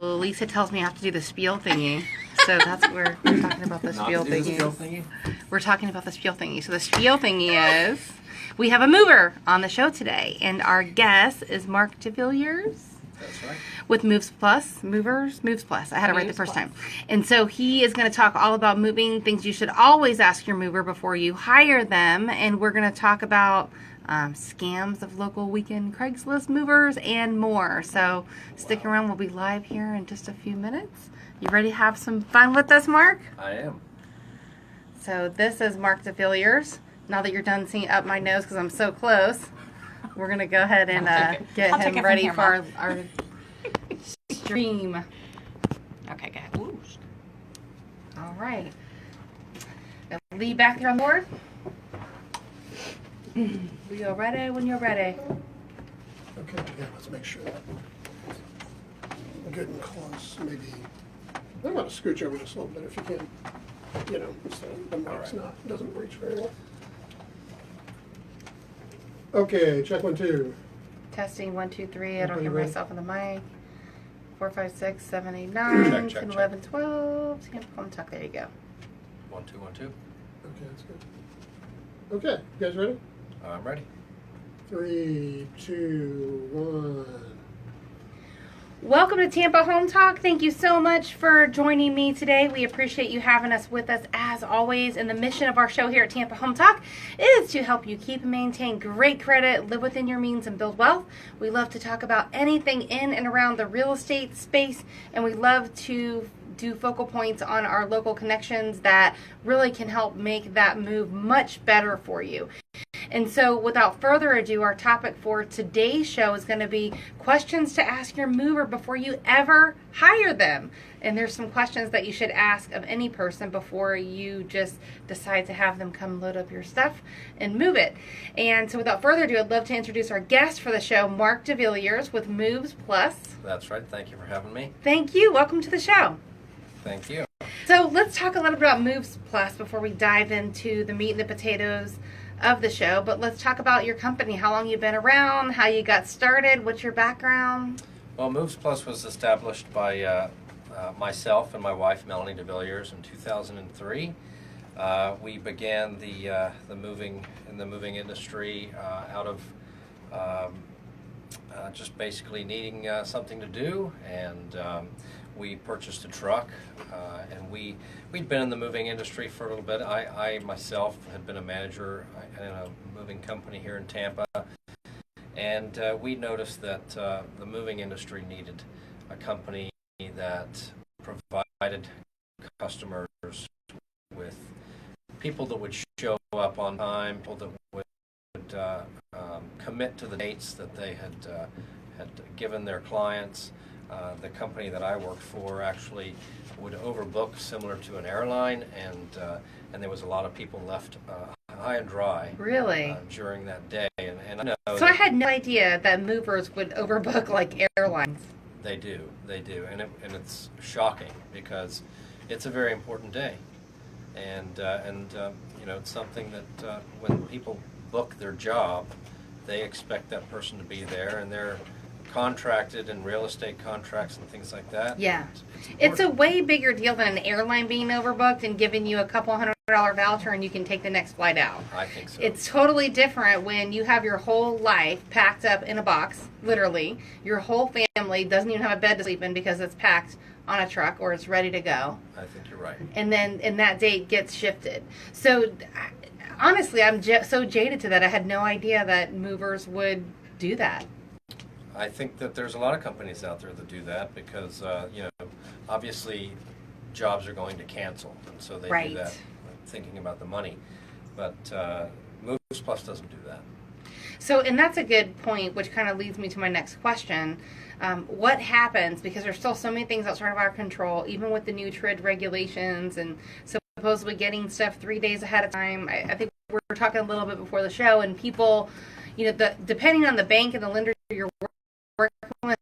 Well, Lisa tells me I have to do the spiel thingy. So that's where we're talking about the spiel thingy. We're talking about the spiel thingy. So the spiel thingy is we have a mover on the show today, and our guest is Mark DeVilliers. That's right. With Moves Plus. I had it right the first time. And so he is going to talk all about moving, things you should always ask your mover before you hire them. And we're going to talk about scams of local weekend Craigslist movers and more. So stick around. We'll be live here in just a few minutes. You ready to have some fun with us, Mark? I am. So this is Mark DeVilliers. Now that you're done seeing up my nose because I'm so close, we're going to go ahead and get him ready for our stream. Okay, good. Ooh. All right. Lee back there on board. We are ready when you're ready. Okay, yeah, let's make sure that we're good and close. Maybe I want to scooch over just a little bit if you can. You know, so the mic's doesn't reach very well. Okay, check 1, 2. Testing 1, 2, 3. I don't Everybody hear ready? myself on the mic. 4, 5, 6, 7, 8, 9, Check, 10, check. 11, 12. Tampa Home Talk. There you go. 1, 2, 1, 2. Okay, that's good. Okay, you guys ready? I'm ready. 3, 2, 1. Welcome to Tampa Home Talk. Thank you so much for joining me today. We appreciate you having us with us as always. And the mission of our show here at Tampa Home Talk is to help you keep and maintain great credit, live within your means, and build wealth. We love to talk about anything in and around the real estate space, and we love to do focal points on our local connections that really can help make that move much better for you. And so without further ado, our topic for today's show is going to be questions to ask your mover before you ever hire them. And there's some questions that you should ask of any person before you just decide to have them come load up your stuff and move it. And so without further ado, I'd love to introduce our guest for the show, Mark DeVilliers with Moves Plus. That's right. Thank you for having me. Thank you. Welcome to the show. Thank you. So let's talk a little bit about Moves Plus before we dive into the meat and the potatoes of the show. But let's talk about your company, how long you've been around, how you got started, what's your background? Well, Moves Plus was established by myself and my wife, Melanie DeVilliers, in 2003. We began the moving industry out of just basically needing something to do, and we purchased a truck, and we'd been in the moving industry for a little bit. I myself had been a manager in a moving company here in Tampa, and we noticed that the moving industry needed a company that provided customers with people that would show up on time, people that would commit to the dates that they had given their clients. The company that I worked for actually would overbook, similar to an airline, and there was a lot of people left high and dry. Really? During that day, and I know. So I had no idea that movers would overbook like airlines. They do, and it's shocking because it's a very important day, and you know, it's something that when people book their job, they expect that person to be there, and they're contracted in real estate contracts and things like that. Yeah. It's a way bigger deal than an airline being overbooked and giving you a couple $100 voucher and you can take the next flight out. I think so. It's totally different when you have your whole life packed up in a box, literally. Your whole family doesn't even have a bed to sleep in because it's packed on a truck or it's ready to go. I think you're right. And that date gets shifted. So honestly, I'm so jaded to that. I had no idea that movers would do that. I think that there's a lot of companies out there that do that because, you know, obviously jobs are going to cancel, and so they Right. do that thinking about the money. But Moves Plus doesn't do that. So, and that's a good point, which kind of leads me to my next question. What happens, because there's still so many things outside of our control, even with the new TRID regulations and supposedly getting stuff 3 days ahead of time. I think we were talking a little bit before the show, and people, you know, depending on the bank and the lender you're working with,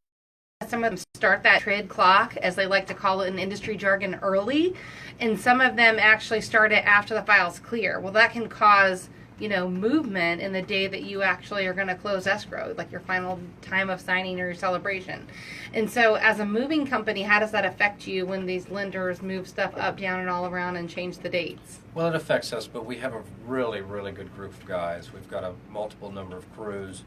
some of them start that TRID clock, as they like to call it in industry jargon, early, and some of them actually start it after the file's clear. Well, that can cause movement in the day that you actually are going to close escrow, like your final time of signing or your celebration. And so as a moving company, how does that affect you when these lenders move stuff up, down, and all around and change the dates? Well, it affects us, but we have a really, really good group of guys. We've got a multiple number of crews.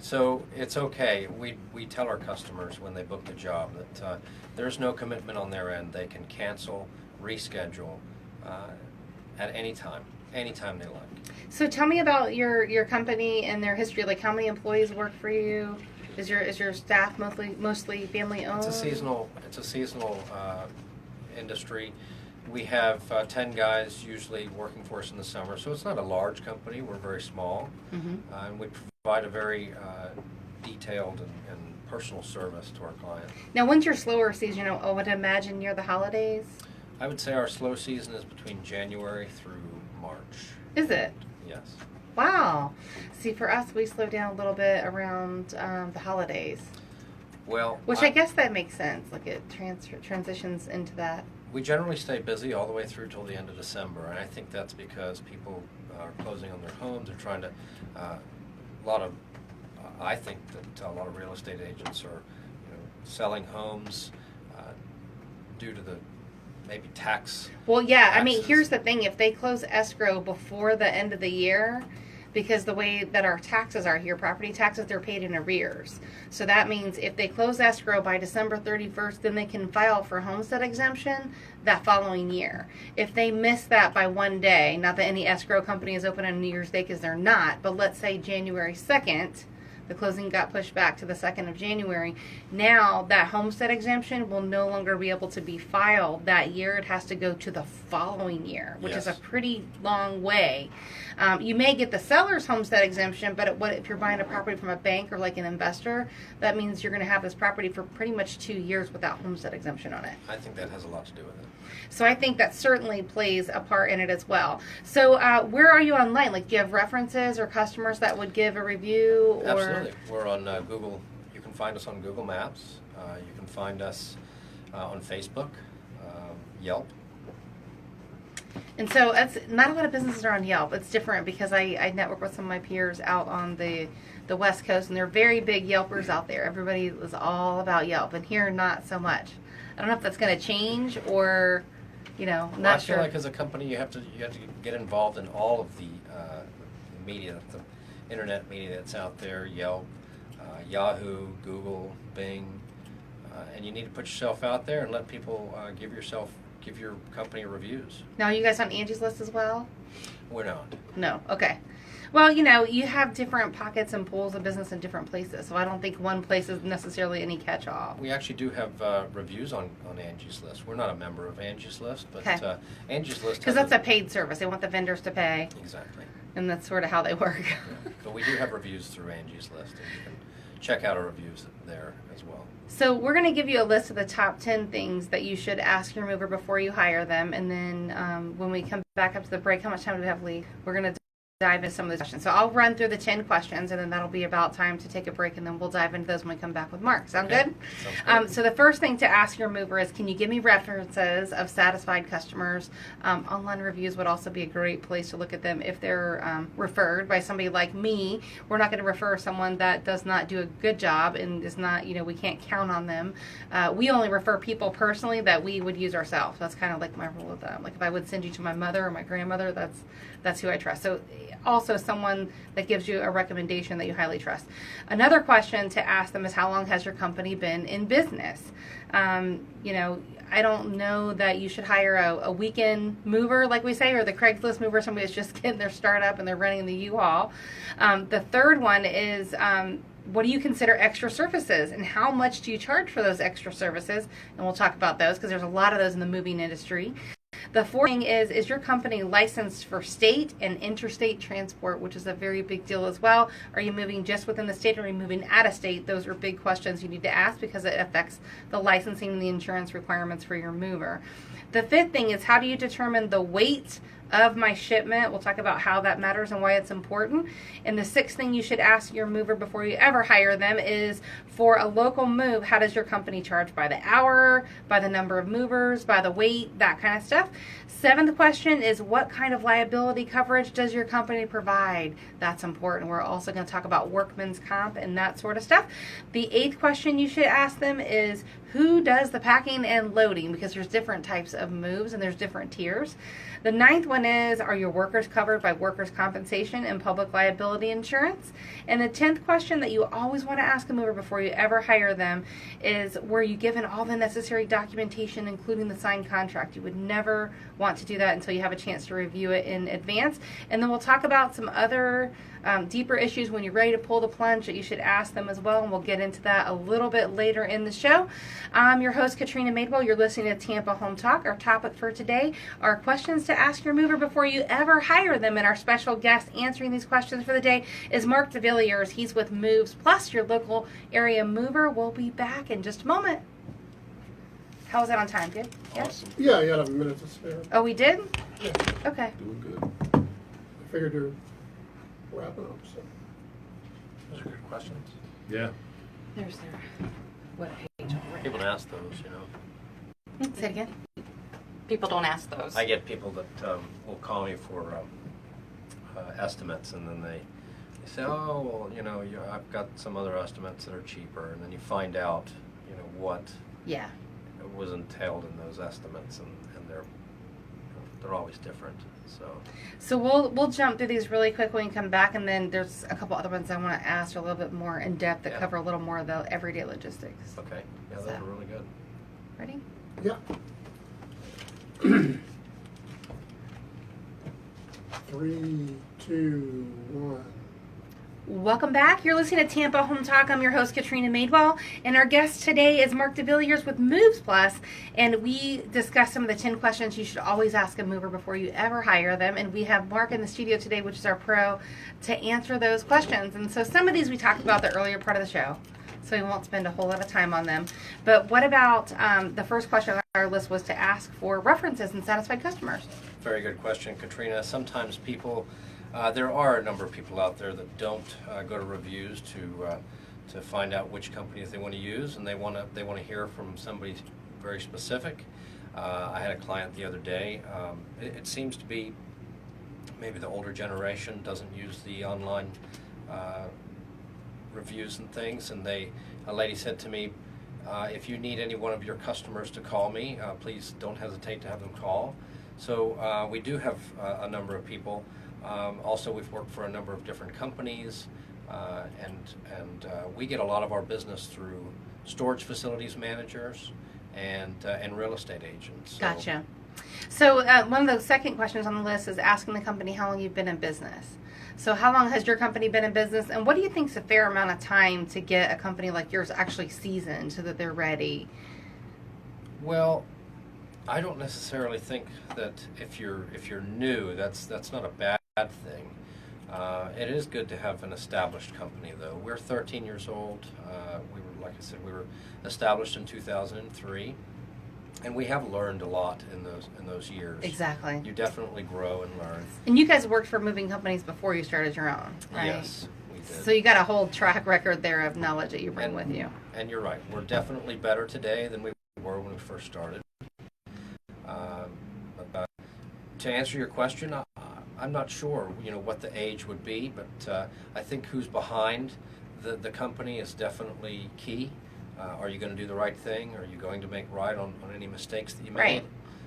So it's okay. We tell our customers when they book the job that there's no commitment on their end. They can cancel, reschedule at any time they like. So tell me about your company and their history. Like, how many employees work for you? Is your staff mostly family owned? It's a seasonal industry. We have 10 guys usually working for us in the summer, so it's not a large company. We're very small, and we provide a very detailed and personal service to our clients. Now, when's your slower season? I would imagine near the holidays. I would say our slow season is between January through March. Is it? Yes. Wow. See, for us, we slow down a little bit around the holidays. Well, Which I guess that makes sense. Like, it transitions into that. we generally stay busy all the way through till the end of December, and I think that's because people are closing on their homes. They're trying to, I think that a lot of real estate agents are, selling homes due to the maybe tax. Well, yeah. I mean, taxes. here's the thing: if they close escrow before the end of the year, because the way that our taxes are here, property taxes, they're paid in arrears. So that means if they close escrow by December 31st, then they can file for homestead exemption that following year. If they miss that by one day, not that any escrow company is open on New Year's Day because they're not, but let's say January 2nd, the closing got pushed back to the 2nd of January. Now that homestead exemption will no longer be able to be filed that year. It has to go to the following year, which is a Yes. pretty long way. You may get the seller's homestead exemption, but if you're buying a property from a bank or like an investor, that means you're going to have this property for pretty much 2 years without homestead exemption on it. I think that has a lot to do with it. So I think that certainly plays a part in it as well. So where are you online? Like, do you have references or customers that would give a review? Or Absolutely. We're on Google. You can find us on Google Maps. You can find us on Facebook, Yelp. And so it's not a lot of businesses are on Yelp. It's different because I network with some of my peers out on the West Coast, and they're very big Yelpers out there. Everybody is all about Yelp, and here not so much. I don't know if that's going to change or, not Well, I sure. feel like as a company, you have to get involved in all of the media, the internet media that's out there, Yelp, Yahoo, Google, Bing, and you need to put yourself out there and let people give your company reviews. Now, are you guys on Angie's List as well? We're not. No. Okay. Well, you have different pockets and pools of business in different places, so I don't think one place is necessarily any catch-all. We actually do have reviews on Angie's List. We're not a member of Angie's List, but Okay. Angie's List Because has that's a paid service. They want the vendors to pay, exactly. and that's sort of how they work. Yeah. But we do have reviews through Angie's List, and you can check out our reviews there as well. So we're going to give you a list of the top 10 things that you should ask your mover before you hire them, and then when we come back up to the break, how much time do we have, Lee? We're going to dive into some of those questions. So I'll run through the 10 questions, and then that'll be about time to take a break, and then we'll dive into those when we come back with Mark. Sound Okay. good? Sounds good. So the first thing to ask your mover is, can you give me references of satisfied customers? Online reviews would also be a great place to look at them if they're referred by somebody like me. We're not going to refer someone that does not do a good job and is not, we can't count on them. We only refer people personally that we would use ourselves. That's kind of like my rule of thumb. Like, if I would send you to my mother or my grandmother, that's who I trust. So also someone that gives you a recommendation that you highly trust. Another question to ask them is, how long has your company been in business? I don't know that you should hire a weekend mover, like we say, or the Craigslist mover, somebody that's just getting their startup and they're running the U-Haul. The third one is, what do you consider extra services, and how much do you charge for those extra services? And we'll talk about those because there's a lot of those in the moving industry. The fourth thing is your company licensed for state and interstate transport, which is a very big deal as well? Are you moving just within the state, or are you moving out of state? Those are big questions you need to ask because it affects the licensing and the insurance requirements for your mover. The fifth thing is, how do you determine the weight of my shipment. We'll talk about how that matters and why it's important. And the sixth thing you should ask your mover before you ever hire them is, for a local move, how does your company charge by the hour, by the number of movers, by the weight, that kind of stuff. Seventh question is, what kind of liability coverage does your company provide? That's important. We're also going to talk about workman's comp and that sort of stuff. The eighth question you should ask them is, who does the packing and loading? Because there's different types of moves and there's different tiers. The ninth one is, are your workers covered by workers' compensation and public liability insurance? And the 10th question that you always want to ask a mover before you ever hire them is, were you given all the necessary documentation, including the signed contract? You would never want to do that until you have a chance to review it in advance. And then we'll talk about some other deeper issues when you're ready to pull the plunge that you should ask them as well, and we'll get into that a little bit later in the show. I'm your host, Katrina Madewell. You're listening to Tampa Home Talk. Our topic for today are questions to ask your mover before you ever hire them, and our special guest answering these questions for the day is Mark DeVilliers. He's with Moves Plus, your local area mover. We'll be back in just a moment. How was that on time? Good? Yeah? Awesome. Yeah, you got a minute to spare. Oh, we did? Yeah, Okay. Doing good. I figured you're wrapping up, so. Those are good questions. Yeah. There's their web page already. People ask those, you know. Say it again. People don't ask those. I get people that will call me for estimates, and then they say, oh, well, you know, I've got some other estimates that are cheaper, and then you find out, you know, what Yeah. was entailed in those estimates, and they're always different. So we'll jump through these really quick when we come back, and then there's a couple other ones I want to ask a little bit more in depth that Yeah. cover a little more of the everyday logistics. Okay, yeah, those So. are really good. Ready? Yeah. 3, 2, 1. Welcome back. You're listening to Tampa Home Talk. I'm your host, Katrina Madewell, and our guest today is Mark DeVilliers with Moves Plus, and we discussed some of the 10 questions you should always ask a mover before you ever hire them, and we have Mark in the studio today, which is our pro, to answer those questions. And so some of these we talked about the earlier part of the show, so we won't spend a whole lot of time on them. But what about the first question on our list was to ask for references and satisfied customers? Very good question, Katrina. Sometimes people, there are a number of people out there that don't go to reviews to find out which companies they want to use, and they want to hear from somebody very specific. I had a client the other day. It seems to be maybe the older generation doesn't use the online reviews and things, and a lady said to me, if you need any one of your customers to call me, please don't hesitate to have them call. So we do have a number of people. Also, we've worked for a number of different companies, and we get a lot of our business through storage facilities managers and real estate agents. So, Gotcha. So one of the second questions on the list is asking the company how long you've been in business. So how long has your company been in business, and what do you think is a fair amount of time to get a company like yours actually seasoned so that they're ready? Well, I don't necessarily think that if you're new, that's not a bad thing. It is good to have an established company, though. We're 13 years old. Like I said, we were established in 2003, and we have learned a lot in those years. Exactly. You definitely grow and learn. And you guys worked for moving companies before you started your own, right? Yes, we did. So you got a whole track record there of knowledge that you bring with you. And you're right. We're definitely better today than we were when we first started. To answer your question, I'm not sure, what the age would be, but I think who's behind the company is definitely key. Are you going to do the right thing? Are you going to make right on any mistakes that you made? Right.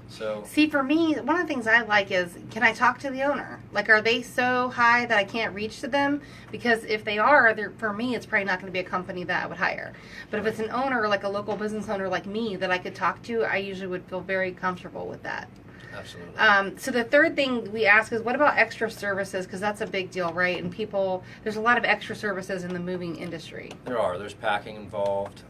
So, See, for me, one of the things I like is, can I talk to the owner? Like, are they so high that I can't reach to them? Because if they are, for me, it's probably not going to be a company that I would hire. But if it's an owner, like a local business owner like me, that I could talk to, I usually would feel very comfortable with that. absolutely. So the third thing we ask is, what about extra services? Because that's a big deal, right? And there's a lot of extra services in the moving industry. There's packing involved.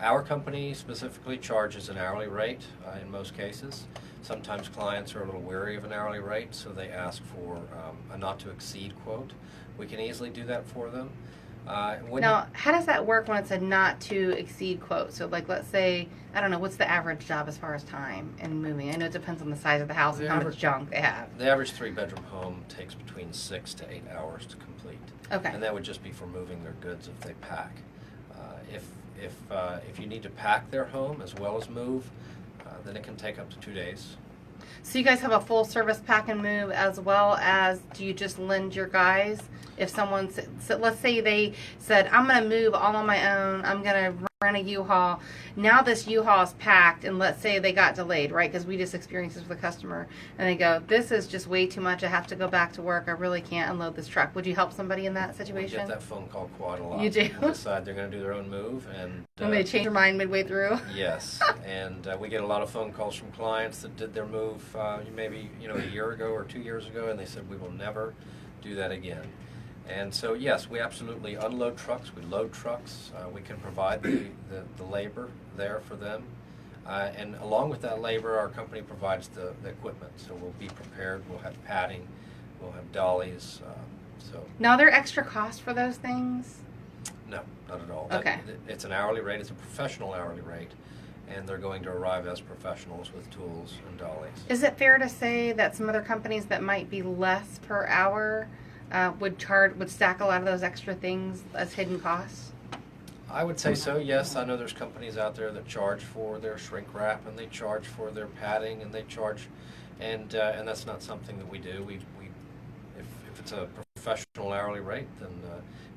Our company specifically charges an hourly rate in most cases. Sometimes clients are a little wary of an hourly rate, so they ask for a not to exceed quote. We can easily do that for them. Now, how does that work when it's a not to exceed quote? So, like, let's say, I don't know, what's the average job as far as time in moving? I know it depends on the size of the house and how much junk they have. The average 3-bedroom home takes between 6 to 8 hours to complete. Okay. And that would just be for moving their goods if they pack. If you need to pack their home as well as move, then it can take up to 2 days. So you guys have a full service pack and move, as well as, do you just lend your guys? If someone, so let's say they said, I'm going to move all on my own, I'm going to rent a U-Haul. Now this U-Haul is packed, and let's say they got delayed, right? Because we just experienced this with a customer, and they go, this is just way too much, I have to go back to work, I really can't unload this truck. Would you help somebody in that We situation? get that phone call quite a lot. You do? They decide they're going to do their own move, and When they change their mind midway through? yes, and we get a lot of phone calls from clients that did their move maybe a year ago or 2 years ago, and they said we will never do that again. And so yes, we absolutely unload trucks. We load trucks. We can provide the labor there for them, and along with that labor, our company provides the equipment. So we'll be prepared. We'll have padding. We'll have dollies. Now, are there extra costs for those things? No, not at all. Okay. It's an hourly rate. It's a professional hourly rate, and they're going to arrive as professionals with tools and dollies. Is it fair to say that some other companies that might be less per hour would stack a lot of those extra things as hidden costs? I would say so, yes. I know there's companies out there that charge for their shrink wrap, and they charge for their padding, and they charge, and that's not something that we do. If it's a professional hourly rate, then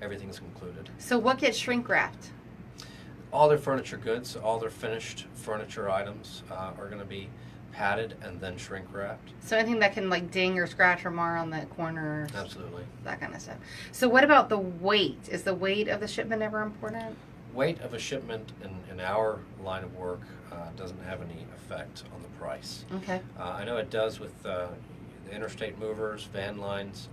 everything's included. So what gets shrink wrapped? All their furniture goods, all their finished furniture items are going to be padded and then shrink wrapped. So anything that can like ding or scratch or mar on the corners, Absolutely. that kind of stuff. So what about the weight? Is the weight of the shipment ever important? Weight of a shipment in our line of work doesn't have any effect on the price. Okay. I know it does with the interstate movers, van lines.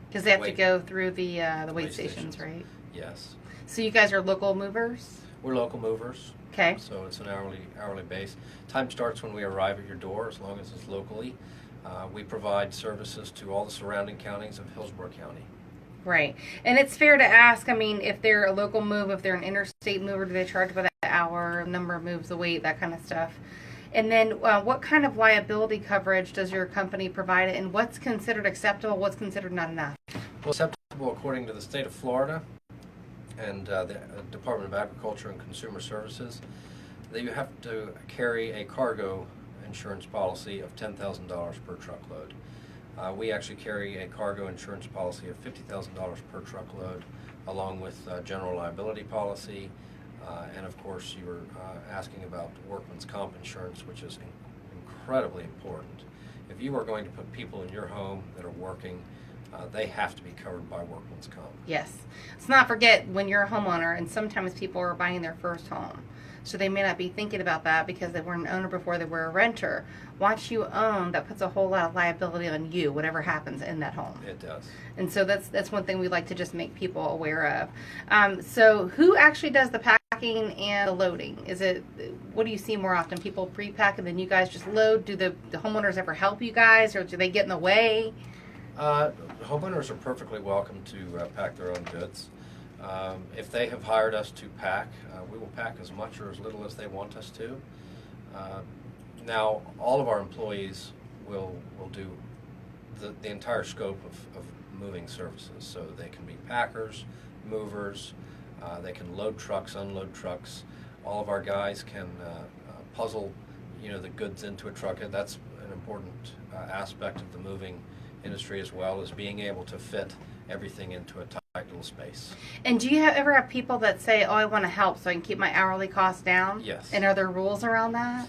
Because they have to Weight. go through the weight Weight stations, stations. right? Yes. So you guys are local movers? We're local movers. Okay. So it's an hourly base. Time starts when we arrive at your door, as long as it's locally. We provide services to all the surrounding counties of Hillsborough County. Right. And it's fair to ask, I mean, if they're a local move, if they're an interstate mover, do they charge by the hour, number of moves, the weight, that kind of stuff? And then what kind of liability coverage does your company provide, and what's considered acceptable, what's considered not enough? Well, acceptable according to the state of Florida and the Department of Agriculture and Consumer Services, that you have to carry a cargo insurance policy of $10,000 per truckload. We actually carry a cargo insurance policy of $50,000 per truckload, along with general liability policy, and of course you were asking about workman's comp insurance, which is incredibly important. If you are going to put people in your home that are working, they have to be covered by workman's comp. Yes. Let's not forget, when you're a homeowner, and sometimes people are buying their first home, so they may not be thinking about that because they weren't an owner before they were a renter. Once you own, that puts a whole lot of liability on you, whatever happens in that home. It does. And so that's one thing we like to just make people aware of. So who actually does the packing and the loading? What do you see more often? People pre-pack and then you guys just load? Do the homeowners ever help you guys, or do they get in the way? Homeowners are perfectly welcome to pack their own goods. If they have hired us to pack, we will pack as much or as little as they want us to. Now, all of our employees will do the entire scope of moving services. So they can be packers, movers, they can load trucks, unload trucks. All of our guys can puzzle, the goods into a truck. And that's an important aspect of the moving industry, as well as being able to fit everything into a tight little space. And do you ever have people that say, I want to help so I can keep my hourly costs down? Yes. And are there rules around that?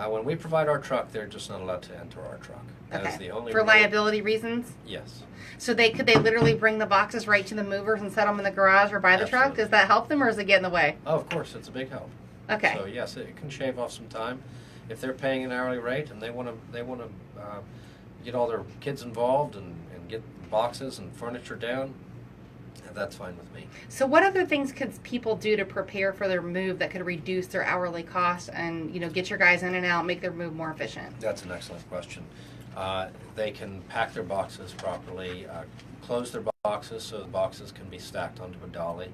When we provide our truck, they're just not allowed to enter our truck. That is Okay. the only For rule. liability reasons? Yes. So could they literally bring the boxes right to the movers and set them in the garage or by the truck? Absolutely. Does that help them, or does it get in the way? Oh, of course, it's a big help. Okay. So yes, it can shave off some time. If they're paying an hourly rate and they want to get all their kids involved and get boxes and furniture down, that's fine with me. So what other things could people do to prepare for their move that could reduce their hourly costs and, get your guys in and out, make their move more efficient? That's an excellent question. They can pack their boxes properly, close their boxes so the boxes can be stacked onto a dolly.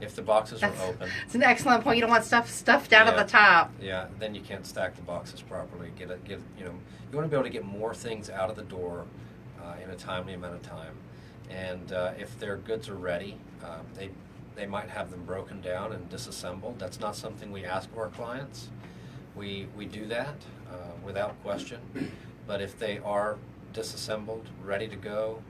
If the boxes are open, It's an excellent point. You don't want stuff stuffed out of Yeah. the top. yeah, then you can't stack the boxes properly. You want to be able to get more things out of the door in a timely amount of time. And if their goods are ready, they might have them broken down and disassembled. That's not something we ask of our clients. We do that without question. But if they are disassembled, ready to go,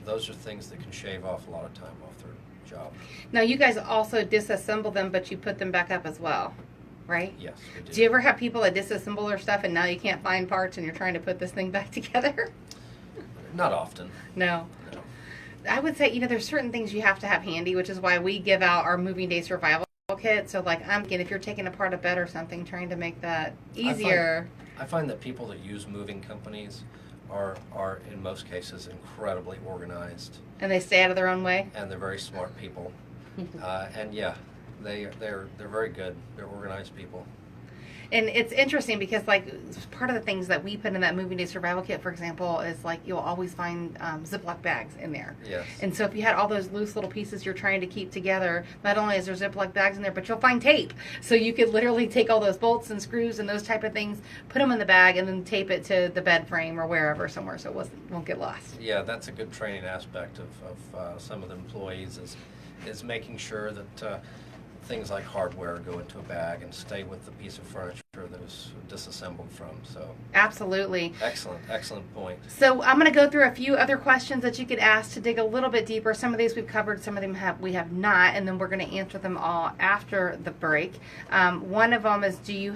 those are things that can shave off a lot of time off their job. Now, you guys also disassemble them, but you put them back up as well, right? Yes, we do. Do you ever have people that disassemble their stuff and now you can't find parts and you're trying to put this thing back together? Not often. No. No. I would say, there's certain things you have to have handy, which is why we give out our Moving Day Survival Kit. So, if you're taking apart a bed or something, trying to make that easier. I find that people that use moving companies are in most cases incredibly organized, And they stay out of their own way. and they're very smart people. And yeah, they're very good. They're organized people. And it's interesting because, part of the things that we put in that Moving Day Survival Kit, for example, is you'll always find Ziploc bags in there. Yes. And so if you had all those loose little pieces you're trying to keep together, not only is there Ziploc bags in there, but you'll find tape. So you could literally take all those bolts and screws and those type of things, put them in the bag, and then tape it to the bed frame or wherever somewhere so it won't get lost. Yeah, that's a good training aspect of some of the employees is making sure that things like hardware go into a bag and stay with the piece of furniture that was disassembled from. So Absolutely. excellent point. So I'm going to go through a few other questions that you could ask to dig a little bit deeper. Some of these we've covered, some of them we have not, and then we're going to answer them all after the break. One of them is, do you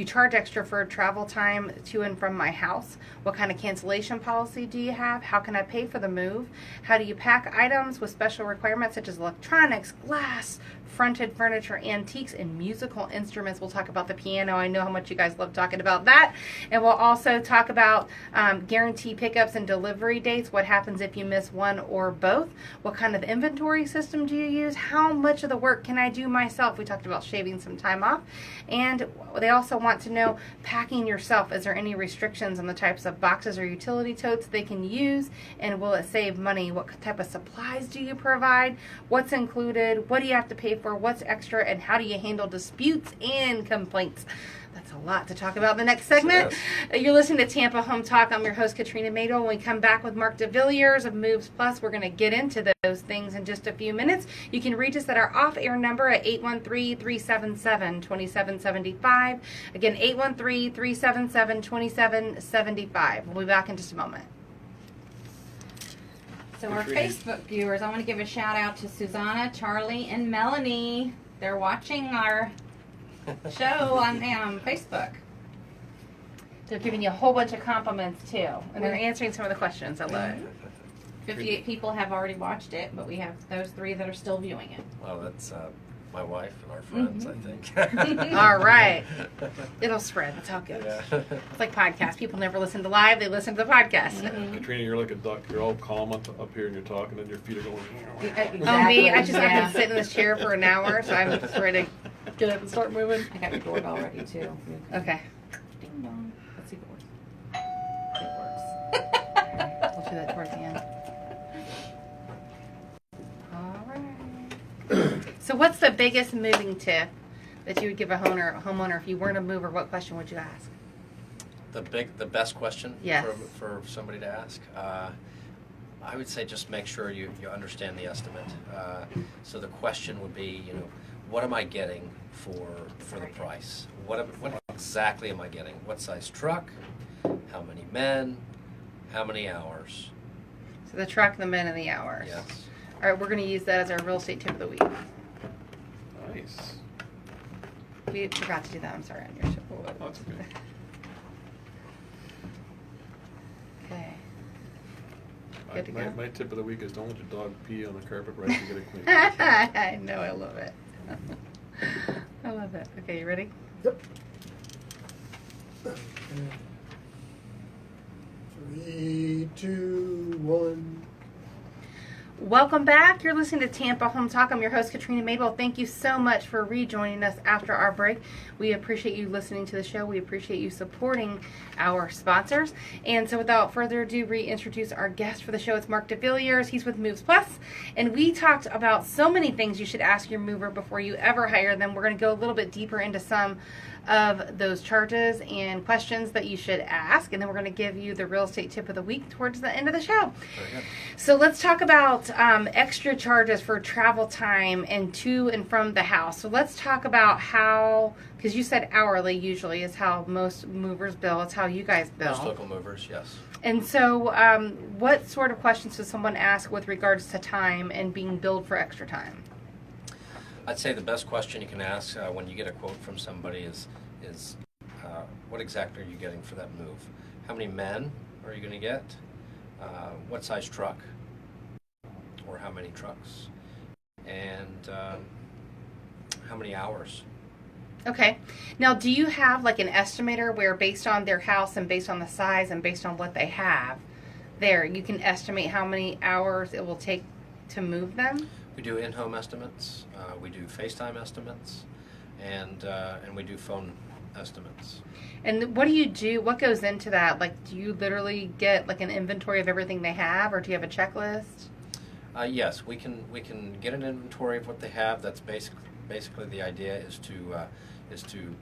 charge extra for travel time to and from my house? What kind of cancellation policy do you have? How can I pay for the move? How do you pack items with special requirements such as electronics, glass, fronted furniture, antiques, and musical instruments? We'll talk about the piano. I know how much you guys love talking about that. And we'll also talk about guarantee pickups and delivery dates. What happens if you miss one or both? What kind of inventory system do you use? How much of the work can I do myself? We talked about shaving some time off. And they also want to know packing yourself. Is there any restrictions on the types of boxes or utility totes they can use? And will it save money? What type of supplies do you provide? What's included? What do you have to pay for? What's extra? And how do you handle disputes and complaints? That's a lot to talk about in the next segment. Yes. You're listening to Tampa Home Talk. I'm your host, Katrina Madel. When we come back with Mark DeVilliers of Moves Plus, we're going to get into those things in just a few minutes. You can reach us at our off-air number at 813-377-2775. Again, 813-377-2775. We'll be back in just a moment. So our Facebook viewers, I want to give a shout out to Susanna, Charlie, and Melanie. They're watching our show on Facebook. They're giving you a whole bunch of compliments, too. And they're answering some of the questions. I love it. 58 people have already watched it, but we have those 3 that are still viewing it. Well, that's my wife and our friends, I think. All right. It'll spread. That's how it goes. Yeah. It's like podcasts. People never listen to live. They listen to the podcast. Katrina, you're like a duck. You're all calm up here and you're talking, and your feet are going. Oh, me? I've been sitting in this chair for an hour, so I'm just ready to get up and start moving. I got your doorbell ready too. Okay. Ding dong. Let's see if it works. It works. We'll do that towards the end. All right. So what's the biggest moving tip that you would give a homeowner if you weren't a mover? What question would you ask? The best question Yes. for somebody to ask. I would say just make sure you understand the estimate. So the question would be, what am I getting for the price? What exactly am I getting? What size truck? How many men? How many hours? So the truck, the men, and the hours. Yes. All right, we're going to use that as our real estate tip of the week. Nice. We forgot to do that. I'm sorry on your show. That's okay. Okay. Good to go. My tip of the week is don't let your dog pee on the carpet right to get it clean. I know, I love it. I love it. Okay, you ready? Yep. 3, 2, 1. Welcome back. You're listening to Tampa Home Talk. I'm your host, Katrina Mabel. Thank you so much for rejoining us after our break. We appreciate you listening to the show. We appreciate you supporting our sponsors. And so without further ado, reintroduce our guest for the show. It's Mark DeVilliers. He's with Moves Plus. And we talked about so many things you should ask your mover before you ever hire them. We're going to go a little bit deeper into some of those charges and questions that you should ask, and then we're going to give you the real estate tip of the week towards the end of the show. Very good. So let's talk about extra charges for travel time and to and from the house. So let's talk about how, because you said hourly usually is how most movers bill. It's how you guys bill. Most local movers, yes. And so what sort of questions does someone ask with regards to time and being billed for extra time? I'd say the best question you can ask when you get a quote from somebody is what exactly are you getting for that move? How many men are you going to get? What size truck? Or how many trucks? And how many hours? Okay. Now, do you have like an estimator where based on their house and based on the size and based on what they have there, you can estimate how many hours it will take to move them? We do in-home estimates, we do FaceTime estimates, and we do phone estimates. And what do you do? What goes into that? Like, do you literally get like an inventory of everything they have, or do you have a checklist? Yes, we can get an inventory of what they have. That's basically the idea is to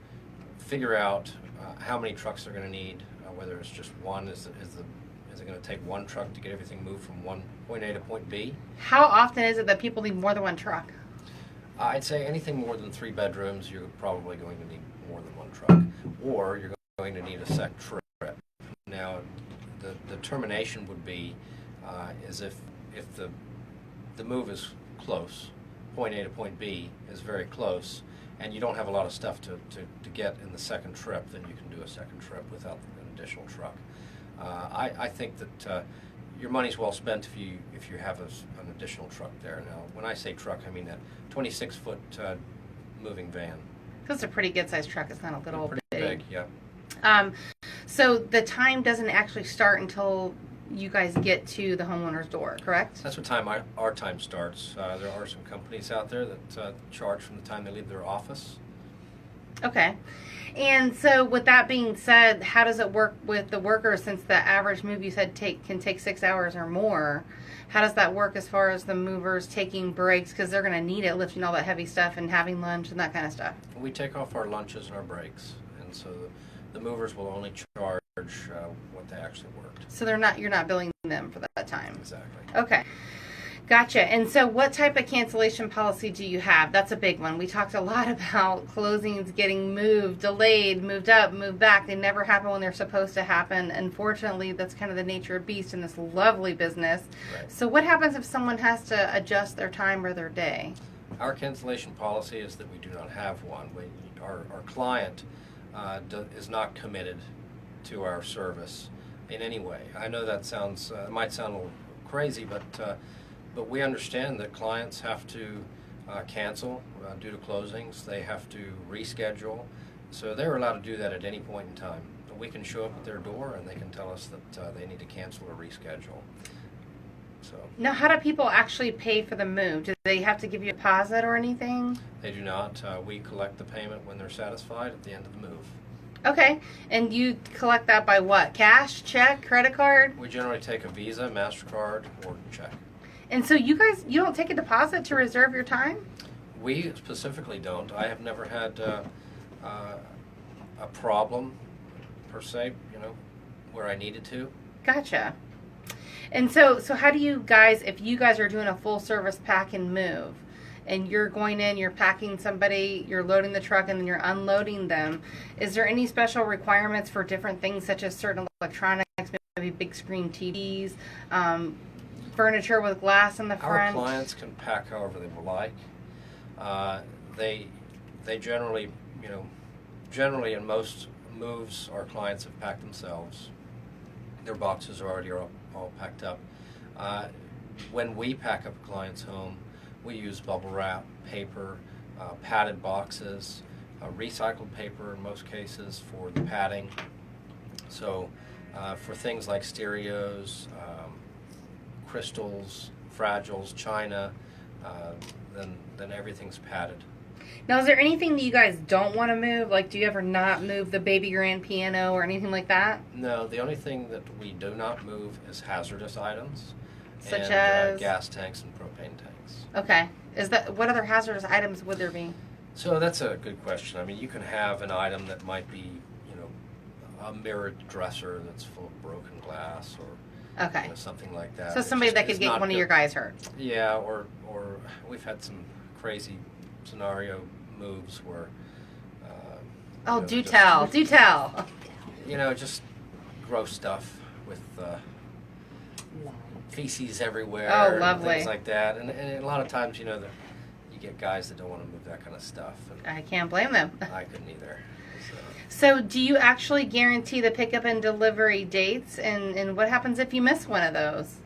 figure out how many trucks they're going to need, whether it's just one. Is it going to take one truck to get everything moved from point A to point B? How often is it that people need more than one truck? I'd say anything more than 3 bedrooms, you're probably going to need more than one truck, or you're going to need a second trip. Now, the determination would be is if the move is close, point A to point B is very close, and you don't have a lot of stuff to get in the second trip, then you can do a second trip without an additional truck. I think that your money's well spent if you have an additional truck there. Now, when I say truck, I mean that 26-foot moving van. That's a pretty good sized truck. It's not a little Pretty bitty. big, yeah. So the time doesn't actually start until you guys get to the homeowner's door, correct? That's what time our time starts. There are some companies out there that charge from the time they leave their office. Okay. And so with that being said, how does it work with the workers, since the average move you said can take 6 hours or more? How does that work as far as the movers taking breaks, because they're going to need it, lifting all that heavy stuff and having lunch and that kind of stuff? We take off our lunches and our breaks, and so the movers will only charge what they actually worked. So you're not billing them for that time. Exactly. Okay. Gotcha. And so what type of cancellation policy do you have? That's a big one. We talked a lot about closings getting moved, delayed, moved up, moved back. They never happen when they're supposed to happen. Unfortunately, that's kind of the nature of beast in this lovely business. Right. So what happens if someone has to adjust their time or their day? Our cancellation policy is that we do not have one. Our client is not committed to our service in any way. I know that it might sound a little crazy, but we understand that clients have to cancel due to closings. They have to reschedule. So they're allowed to do that at any point in time. We can show up at their door and they can tell us that they need to cancel or reschedule. So Now, how do people actually pay for the move? Do they have to give you a deposit or anything? they do not. We collect the payment when they're satisfied at the end of the move. Okay. And you collect that by what? Cash, check, credit card? We generally take a Visa, MasterCard, or check. And so you don't take a deposit to reserve your time? We specifically don't. I have never had a problem, per se, where I needed to. Gotcha. And so how do you guys, if you guys are doing a full service pack and move, and you're going in, you're packing somebody, you're loading the truck, and then you're unloading them, is there any special requirements for different things such as certain electronics, maybe big screen TVs, furniture with glass in the front? Our clients can pack however they would like. They generally in most moves, our clients have packed themselves. Their boxes are already all packed up. When we pack up a client's home, we use bubble wrap, paper, padded boxes, recycled paper in most cases for the padding. So for things like stereos, crystals, fragiles, china, then everything's padded. Now, is there anything that you guys don't want to move? Like, do you ever not move the baby grand piano or anything like that? No, the only thing that we do not move is hazardous items, Such and, as? gas tanks and propane tanks. Okay. What other hazardous items would there be? So that's a good question. I mean, you can have an item that might be, a mirrored dresser that's full of broken glass, or Okay. something like that. So It somebody just that could is get not one of good. your guys hurt. Yeah, or we've had some crazy scenario moves where. Oh, know, do just- tell. Do tell. Just gross stuff with feces everywhere. Oh, and lovely. things like that, and a lot of times, you get guys that don't want to move that kind of stuff, and I can't blame them. I couldn't either. So, do you actually guarantee the pickup and delivery dates? And what happens if you miss one of those?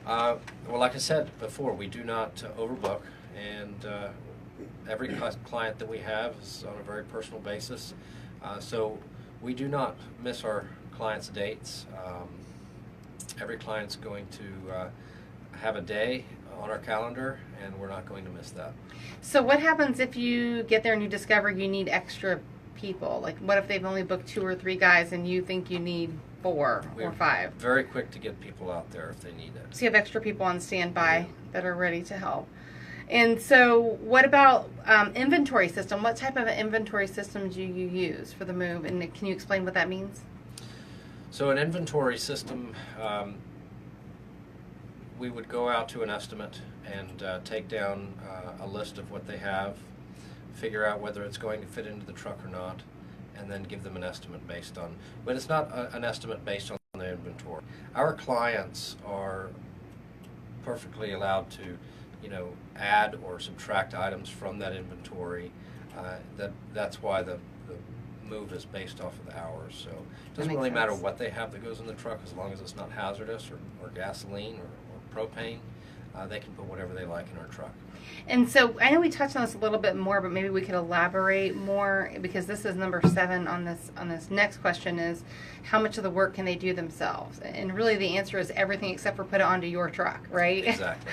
Well, like I said before, we do not overbook, and every client that we have is on a very personal basis. So we do not miss our clients' dates. Every client's going to have a day on our calendar, and we're not going to miss that. So, what happens if you get there and you discover you need extra people? Like, what if they've only booked 2 or 3 guys and you think you need 4 We're or 5? very quick to get people out there if they need it. So, you have extra people on standby that are ready to help. And so, what about inventory system? What type of an inventory system do you use for the move? And can you explain what that means? So an inventory system, we would go out to an estimate and take down a list of what they have, figure out whether it's going to fit into the truck or not, and then give them an estimate based on. But it's not an estimate based on the inventory. Our clients are perfectly allowed to, add or subtract items from that inventory. That's why the move is based off of the hours. So it doesn't makes really matter sense. what they have that goes in the truck, as long as it's not hazardous or gasoline or propane. They can put whatever they like in our truck. And so I know we touched on this a little bit more, but maybe we could elaborate more, because this is number 7 on this next question is, how much of the work can they do themselves? And really the answer is everything except for put it onto your truck, right? Exactly.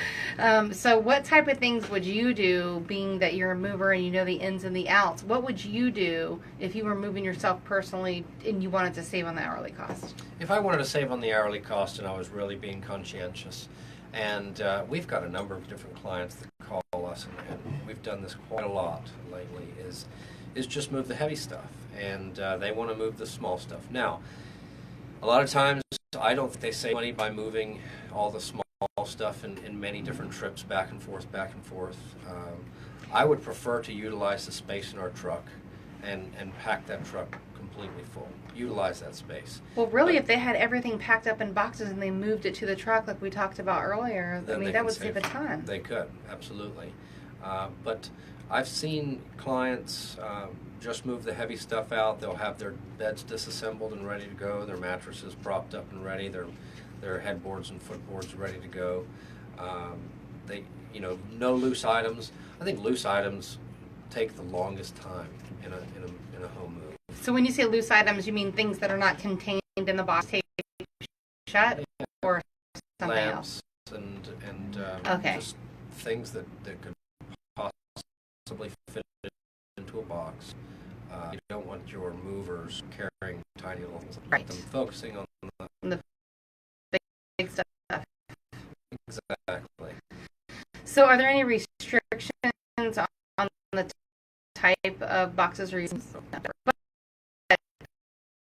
So what type of things would you do, being that you're a mover and you know the ins and the outs? What would you do if you were moving yourself personally and you wanted to save on the hourly cost? If I wanted to save on the hourly cost and I was really being conscientious, and we've got a number of different clients that call us, and we've done this quite a lot lately, is just move the heavy stuff, and they want to move the small stuff. Now, a lot of times I don't think they save money by moving all the small stuff in many different trips back and forth. I would prefer to utilize the space in our truck and pack that truck completely full. Utilize that space. Well, really, if they had everything packed up in boxes and they moved it to the truck like we talked about earlier, Then they that can would save a ton. They could, absolutely. But I've seen clients just move the heavy stuff out. They'll have their beds disassembled and ready to go, their mattresses propped up and ready, their headboards and footboards ready to go. No loose items. I think loose items take the longest time in a home move. So when you say loose items, you mean things that are not contained in the box taped shut, or something else? Lamps and Okay. just things that could possibly fit into a box. You don't want your movers carrying tiny little things. Right. Them focusing on The big stuff. exactly. So are there any restrictions on the type of boxes or use? But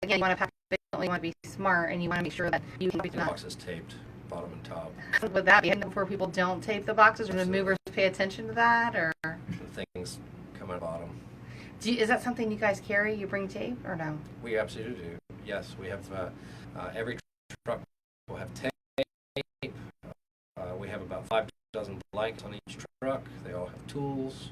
again, you want to pack efficiently, you want to be smart, and you want to make sure that you can The not. box is taped bottom and top. Would that be before people don't tape the boxes, or the Absolutely. movers pay attention to that, or The things come out bottom. is that something you guys carry? You bring tape, or no? We absolutely do. Yes, we have every truck will have tape. We have about 5 dozen blankets on each truck. They all have tools.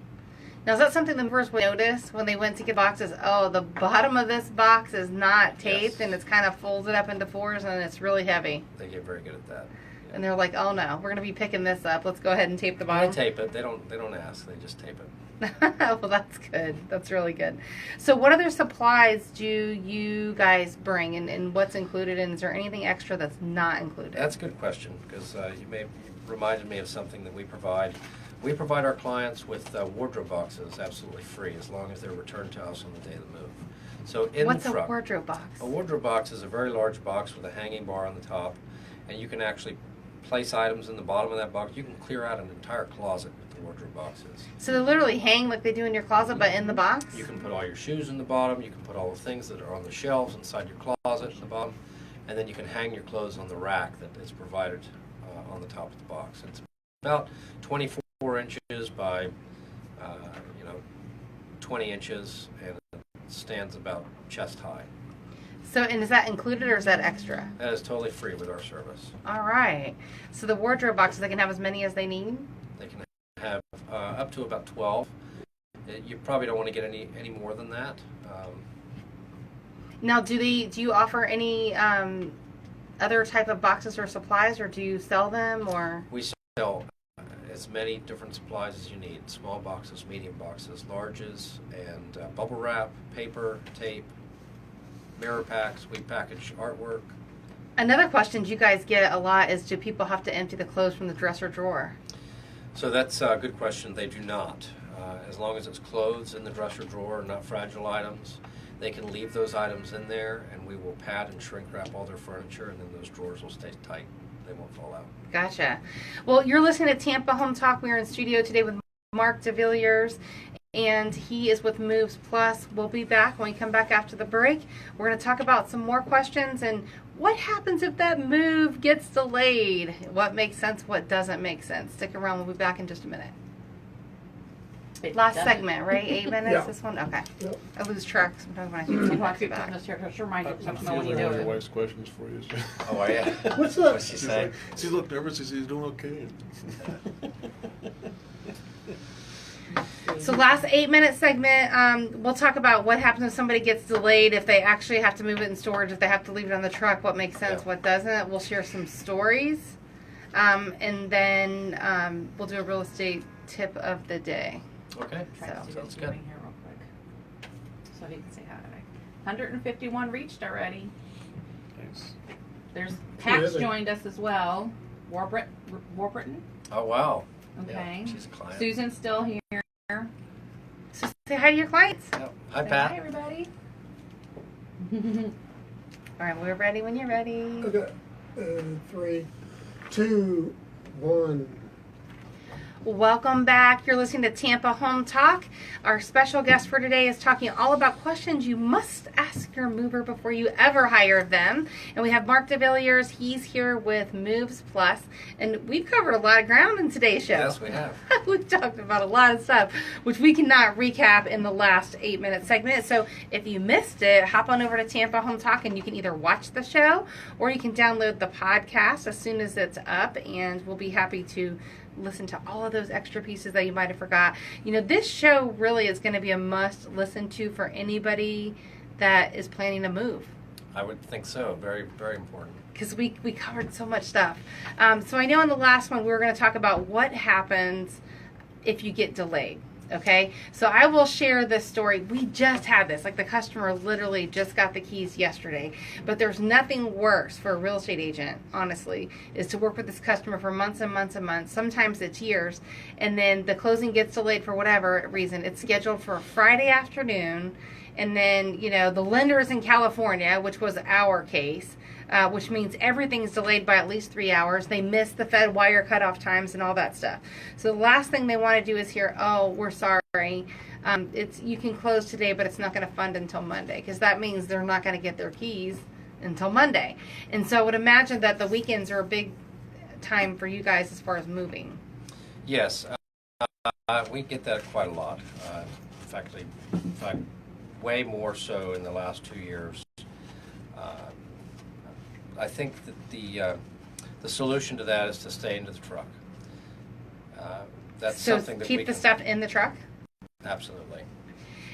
Now, is that something the movers would notice when they went to get boxes? Oh, the bottom of this box is not taped, Yes. and it's kind of folded up into 4s, and it's really heavy. They get very good at that. Yeah. And they're like, "Oh no, we're going to be picking this up. Let's go ahead and tape the They bottom." tape it. They don't ask. They just tape it. Well, that's good. That's really good. So, what other supplies do you guys bring, and what's included? And is there anything extra that's not included? That's a good question, because you reminded me of something that we provide. We provide our clients with wardrobe boxes absolutely free as long as they're returned to us on the day of the move. So in What's the truck, a wardrobe box? a wardrobe box is a very large box with a hanging bar on the top, and you can actually place items in the bottom of that box. You can clear out an entire closet with the wardrobe boxes. So they literally hang like they do in your closet, but in the box? You can put all your shoes in the bottom, you can put all the things that are on the shelves inside your closet in the bottom, and then you can hang your clothes on the rack that is provided on the top of the box. It's about 24 inches by 20 inches, and it stands about chest high. So, and is that included or is that extra? That is totally free with our service. All right. So the wardrobe boxes, they can have as many as they need? They can have up to about 12. You probably don't want to get any more than that. Now, do you offer any other type of boxes or supplies, or do you sell them, or? We sell as many different supplies as you need. Small boxes, medium boxes, larges, and bubble wrap, paper, tape, mirror packs. We package artwork. Another question you guys get a lot is, do people have to empty the clothes from the dresser drawer? So that's a good question. They do not. As long as it's clothes in the dresser drawer, not fragile items, they can leave those items in there, and we will pad and shrink wrap all their furniture, and then those drawers will stay tight. They won't fall out. Gotcha. Well, you're listening to Tampa Home Talk. We are in studio today with Mark DeVilliers, and he is with Moves Plus. We'll be back when we come back after the break. We're going to talk about some more questions and what happens if that move gets delayed. What makes sense, what doesn't make sense. Stick around. We'll be back in just a minute. Last segment, right? 8 minutes, Yeah. this one? Okay. Yep. I lose track sometimes when I do two back to back. Just remind I'm you when you feeling do your it. wife's questions for you. Oh, yeah. What's that? What's she saying? She looked nervous. She says he's doing okay. So last 8 minute segment, we'll talk about what happens if somebody gets delayed, if they actually have to move it in storage, if they have to leave it on the truck, what makes sense, Yeah. what doesn't. We'll share some stories. And then we'll do a real estate tip of the day. Okay. Try to see Sounds what's good. doing here real quick. So he can say hi. 151 reached already. Thanks. There's Pat's Really? joined us as well. Warburton. Oh, wow. Okay. Yeah, she's a client. Susan's still here. So say hi to your clients. Yep. Hi, Say Pat. Hi, everybody. All right, we're ready when you're ready. Okay. 3, 2, 1. Welcome back. You're listening to Tampa Home Talk. Our special guest for today is talking all about questions you must ask your mover before you ever hire them. And we have Mark DeVilliers. He's here with Moves Plus. And we've covered a lot of ground in today's show. Yes, we have. We've talked about a lot of stuff, which we cannot recap in the last 8 minute segment. So if you missed it, hop on over to Tampa Home Talk and you can either watch the show or you can download the podcast as soon as it's up, and we'll be happy to listen to all of those extra pieces that you might have forgot. You know, this show really is going to be a must listen to for anybody that is planning to move, I would think so. Very, very important. because we covered so much stuff. So I know in the last one we were going to talk about what happens if you get delayed. Okay, so I will share this story. We just had this, like the customer literally just got the keys yesterday. But there's nothing worse for a real estate agent, honestly, is to work with this customer for months and months and months. Sometimes it's years, and then the closing gets delayed for whatever reason. It's scheduled for a Friday afternoon, and then the lender is in California, which was our case. Which means everything's delayed by at least 3 hours. They miss the Fed wire cutoff times and all that stuff. So the last thing they want to do is hear, "Oh, we're sorry. You can close today, but it's not going to fund until Monday," because that means they're not going to get their keys until Monday. And so I would imagine that the weekends are a big time for you guys as far as moving. Yes, we get that quite a lot. In fact, way more so in the last 2 years. I think that the solution to that is to stay into the truck. That's So something that keep we the can, stuff in the truck. absolutely.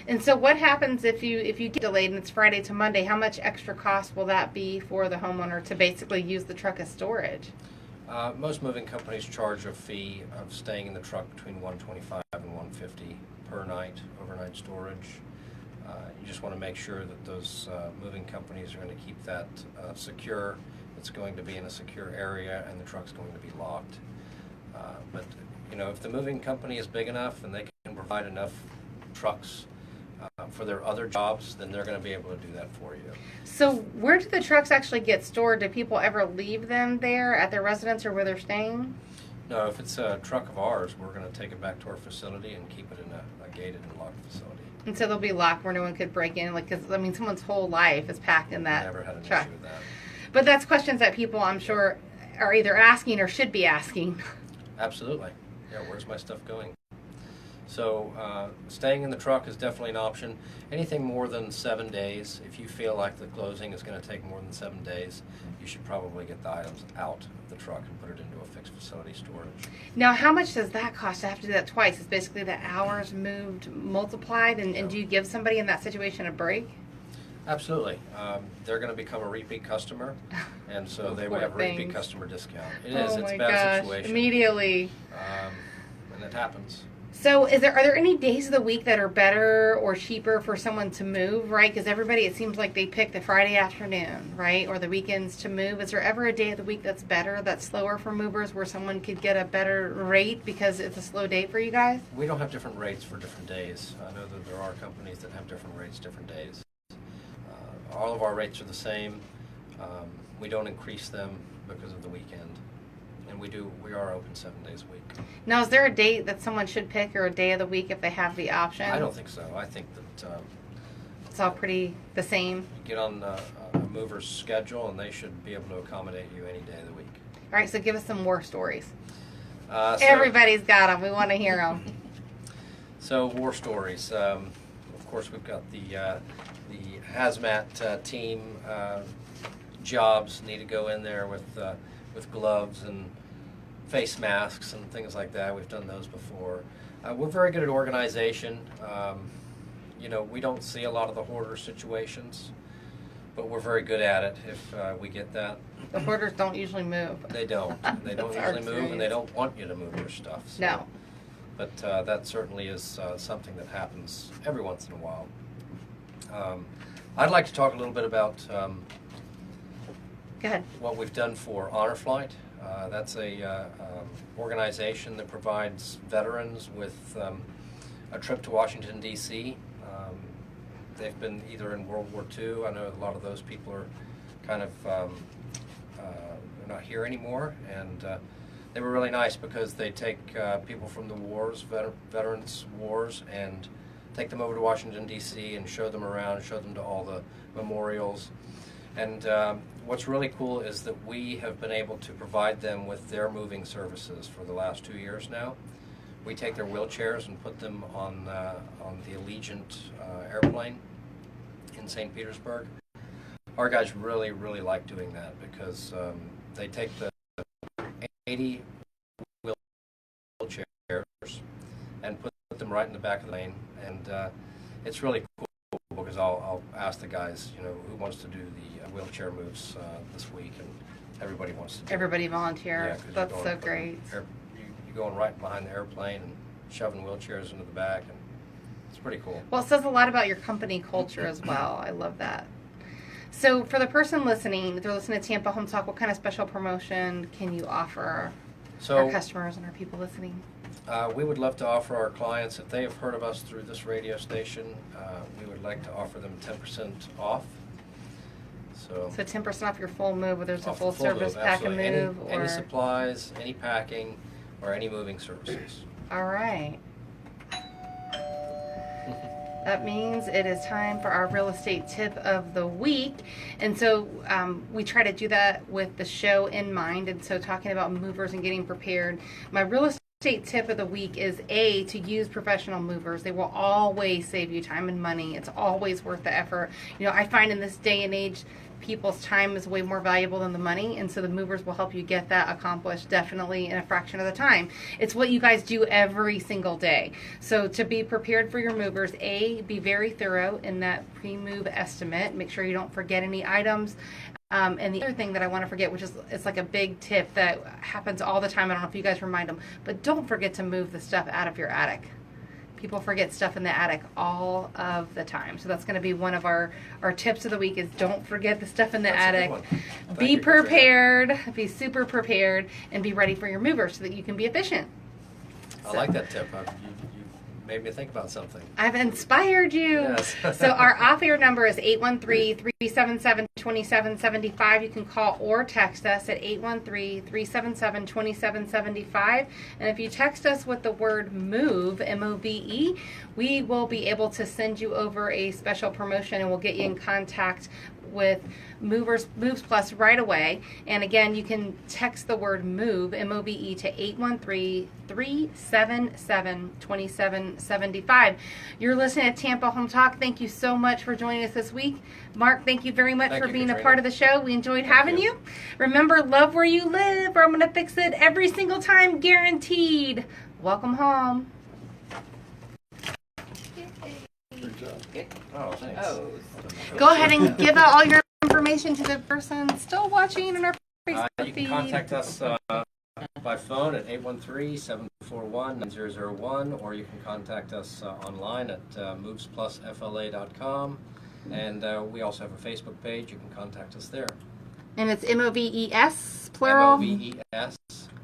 And so what happens if you get delayed and it's Friday to Monday? How much extra cost will that be for the homeowner to basically use the truck as storage? Most moving companies charge a fee of staying in the truck between $125 and $150 per night, overnight storage. You just want to make sure that those moving companies are going to keep that secure. It's going to be in a secure area, and the truck's going to be locked. But if the moving company is big enough and they can provide enough trucks for their other jobs, then they're going to be able to do that for you. So where do the trucks actually get stored? Do people ever leave them there at their residence or where they're staying? No, if it's a truck of ours, we're going to take it back to our facility and keep it in a gated and locked facility. And so they'll be locked where no one could break in, like, because, I mean, someone's whole life is packed in that Never had an truck. issue with that. But that's questions that people, I'm sure, are either asking or should be asking. Absolutely. Yeah, where's my stuff going? So staying in the truck is definitely an option. Anything more than 7 days, if you feel like the closing is going to take more than 7 days, you should probably get the items out of the truck and put it into a fixed facility storage. Now, how much does that cost? I have to do that twice. It's basically the hours moved multiplied, and do you give somebody in that situation a break? Absolutely. They're going to become a repeat customer, and so they will Poor have a repeat things. customer discount. It's Oh a my bad gosh, situation. immediately. And it happens. So, are there any days of the week that are better or cheaper for someone to move, right? Because everybody, it seems like they pick the Friday afternoon, right, or the weekends to move. Is there ever a day of the week that's better, that's slower for movers, where someone could get a better rate because it's a slow day for you guys? We don't have different rates for different days. I know that there are companies that have different rates different days. All of our rates are the same. We don't increase them because of the weekend. And we are open 7 days a week. Now, is there a date that someone should pick or a day of the week if they have the option? I don't think so. I think that It's all pretty the same. you get on a mover's schedule and they should be able to accommodate you any day of the week. All right, so give us some war stories. So- Everybody's got them. We want to hear them. So war stories. Of course, we've got the hazmat team jobs need to go in there with gloves and face masks and things like that. We've done those before. We're very good at organization. We don't see a lot of the hoarder situations, but we're very good at it if we get that. The hoarders don't usually move. They don't. They don't That's our usually move, and they experience. don't want you to move your stuff. So. No. But that certainly is something that happens every once in a while. I'd like to talk a little bit about Go ahead. what we've done for Honor Flight. That's a organization that provides veterans with a trip to Washington, D.C. They've been either in World War II. I know a lot of those people are kind of they're not here anymore, and they were really nice because they take people from the wars, veterans wars, and take them over to Washington, D.C. and show them around, show them to all the memorials. And what's really cool is that we have been able to provide them with their moving services for the last 2 years now. We take their wheelchairs and put them on the Allegiant airplane in St. Petersburg. Our guys really, really like doing that because they take the 80 wheelchairs and put them right in the back of the plane, and it's really cool because I'll ask the guys, who wants to do the wheelchair moves this week, and everybody wants to do it. Everybody volunteer. Yeah, 'cause you're That's going so from great. You're going right behind the airplane and shoving wheelchairs into the back, and it's pretty cool. Well, it says a lot about your company culture as well. I love that. So, for the person listening, if they're listening to Tampa Home Talk, what kind of special promotion can you offer So our customers and our people listening? we would love to offer our clients, if they have heard of us through this radio station, we would like to offer them 10% off. So 10% off your full move, whether it's a off the full service move, pack and absolutely. move, any or supplies, any packing, or any moving services. all right. That means it is time for our real estate tip of the week. And so we try to do that with the show in mind. And so talking about movers and getting prepared, my real estate tip of the week is to use professional movers. They will always save you time and money. It's always worth the effort. I find in this day and age, people's time is way more valuable than the money, and so the movers will help you get that accomplished definitely in a fraction of the time. It's what you guys do every single day. So to be prepared for your movers, be very thorough in that pre-move estimate. Make sure you don't forget any items. And the other thing that I want to forget, which is it's like a big tip that happens all the time, I don't know if you guys remind them, but don't forget to move the stuff out of your attic. People forget stuff in the attic all of the time. So that's going to be one of our tips of the week is don't forget the stuff in the That's a good attic. one. Thank Be you, Katrina. prepared, be super prepared, and be ready for your mover so that you can be efficient. I like that tip. You made me think about something. I've inspired you. Yes. So our off-air number is 813-377-2775. You can call or text us at 813-377-2775. And if you text us with the word MOVE, M-O-V-E, we will be able to send you over a special promotion and we'll get you in contact with Moves Plus right away. And again, you can text the word MOVE, M-O-V-E, to 813-377-2775. You're listening to Tampa Home Talk. Thank you so much for joining us this week. Mark, thank you very much Thank for you, being a Katrina. part of the show. We enjoyed Thank having you. you. Remember, love where you live, or I'm going to fix it every single time, guaranteed. Welcome home. Good job. Oh, thanks. Go ahead and give out all your information to the person still watching on our Facebook You can feed. contact us by phone at 813-741-9001, or you can contact us online at movesplusfla.com. And we also have a Facebook page. You can contact us there. And it's MOVES, plural. MOVES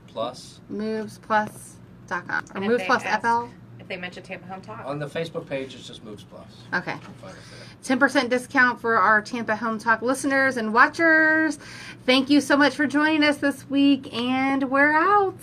plus. Movesplus.com. Or And if Moves they Plus ask- FL. If they mention Tampa Home Talk. On the Facebook page, it's just Moves Plus. Okay. You can find us there. 10% discount for our Tampa Home Talk listeners and watchers. Thank you so much for joining us this week, and we're out.